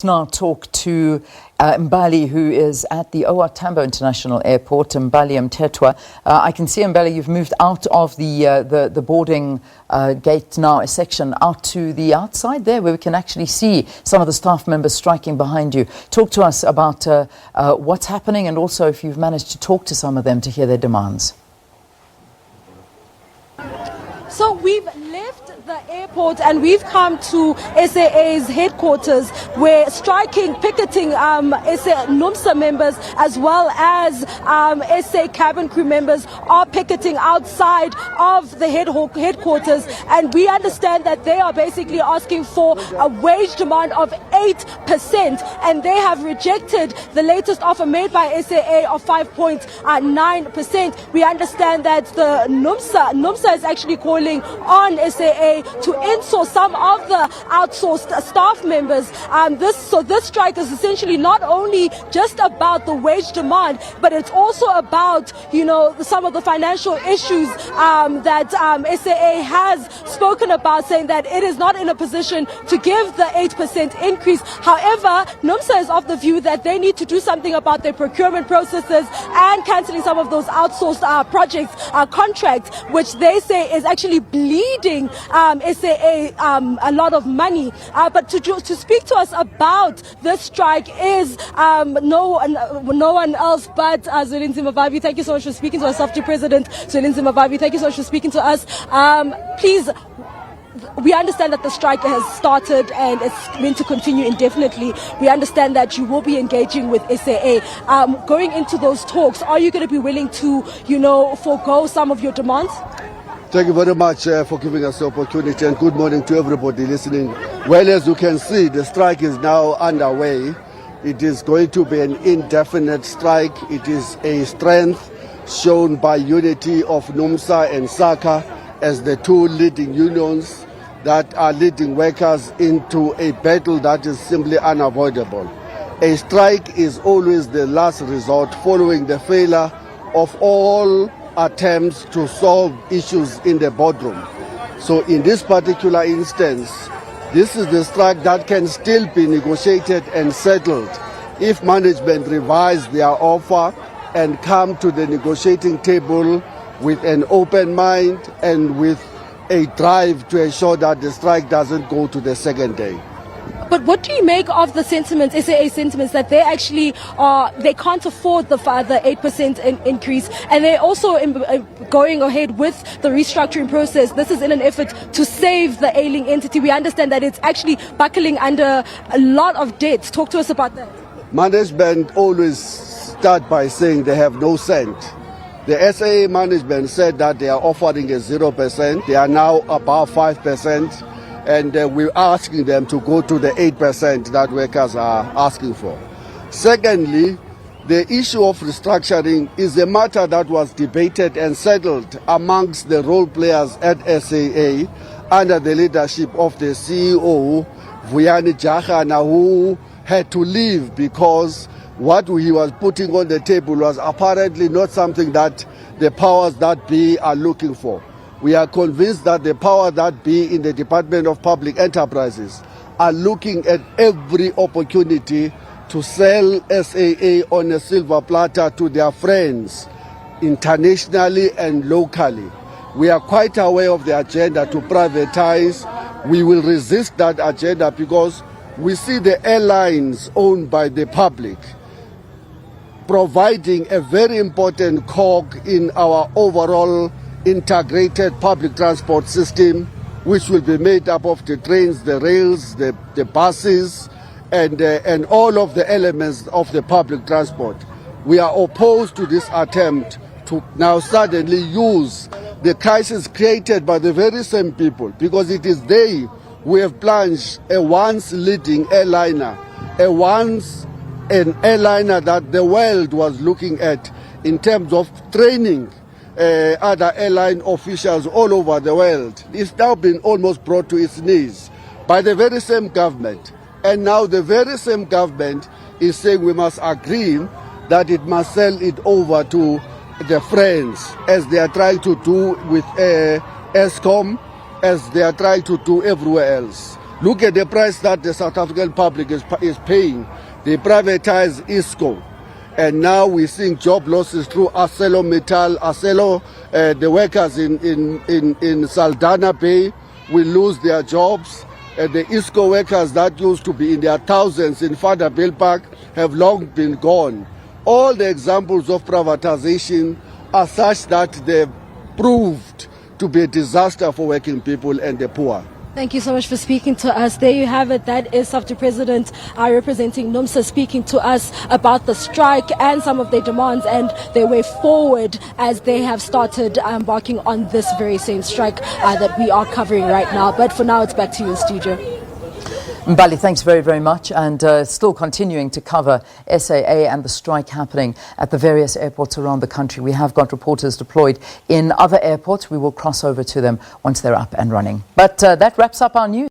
Now talk to Mbalenhle, who is at the O.R.Tambo International Airport. Mbalenhle Mthethwa. I can see, Mbalenhle, you've moved out of the boarding gate now, a section out to the outside there where we can actually see some of the staff members striking behind you. Talk to us about what's happening, and also if you've managed to talk to some of them to hear their demands. So we've left the airport and we've come to SAA's headquarters, where picketing SA NUMSA members as well as SA cabin crew members are picketing outside of the headquarters, and we understand that they are basically asking for a wage demand of 8%, and they have rejected the latest offer made by SAA of 5.9%. We understand that the NUMSA is actually calling on SAA to insource some of the outsourced staff members. This strike is essentially not only just about the wage demand, but it's also about, some of the financial issues that SAA has spoken about, saying that it is not in a position to give the 8% increase. However, NUMSA is of the view that they need to do something about their procurement processes and cancelling some of those outsourced contracts, which they say is actually bleeding SAA a lot of money. But to speak to us about this strike is no one else but Zwelinzima Vavi. Thank you so much for speaking to us, Deputy President Zwelinzima Vavi. Thank you so much for speaking to us. Please, we understand that the strike has started and it's meant to continue indefinitely. We understand that you will be engaging with SAA. Going into those talks, are you going to be willing to, forego some of your demands? Thank you very much for giving us the opportunity, and good morning to everybody listening. Well, as you can see, the strike is now underway. It is going to be an indefinite strike. It is a strength shown by unity of NUMSA and SACA as the two leading unions that are leading workers into a battle that is simply unavoidable. A strike is always the last resort following the failure of all attempts to solve issues in the boardroom. So in this particular instance, this is the strike that can still be negotiated and settled if management revise their offer and come to the negotiating table with an open mind and with a drive to ensure that the strike doesn't go to the second day. But what do you make of the sentiments, SAA sentiments, that they actually they can't afford the 8% increase, and they're also going ahead with the restructuring process? This is in an effort to save the ailing entity. We understand that it's actually buckling under a lot of debt. Talk to us about that. Management always start by saying they have no cent. The SAA management said that they are offering a 0%. They are now above 5%. And we're asking them to go to the 8% that workers are asking for. Secondly, the issue of restructuring is a matter that was debated and settled amongst the role players at SAA under the leadership of the CEO, Vuyani Jahana, who had to leave because what he was putting on the table was apparently not something that the powers that be are looking for. We are convinced that the power that be in the Department of Public Enterprises are looking at every opportunity to sell SAA on a silver platter to their friends internationally and locally. We are quite aware of the agenda to privatize. We will resist that agenda because we see the airlines owned by the public providing a very important cog in our overall integrated public transport system, which will be made up of the trains, the rails, the buses, and all of the elements of the public transport. We are opposed to this attempt to now suddenly use the crisis created by the very same people, because it is they who have plunged a once leading airliner, an airliner that the world was looking at in terms of training other airline officials all over the world. It's now been almost brought to its knees by the very same government. And now the very same government is saying we must agree that it must sell it over to the friends, as they are trying to do with ESCOM, as they are trying to do everywhere else. Look at the price that the South African public is paying. They privatized ISCO. And now we're seeing job losses through ArcelorMittal, the workers in Saldanha Bay will lose their jobs. The ISCO workers that used to be in their thousands in Vaderbilt Park have long been gone. All the examples of privatization are such that they've proved to be a disaster for working people and the poor. Thank you so much for speaking to us. There you have it. That is SAFTU President representing NUMSA speaking to us about the strike and some of their demands and their way forward as they have started embarking on this very same strike that we are covering right now. But for now, it's back to you in studio. Mbali, thanks very, very much. And still continuing to cover SAA and the strike happening at the various airports around the country. We have got reporters deployed in other airports. We will cross over to them once they're up and running. But that wraps up our news.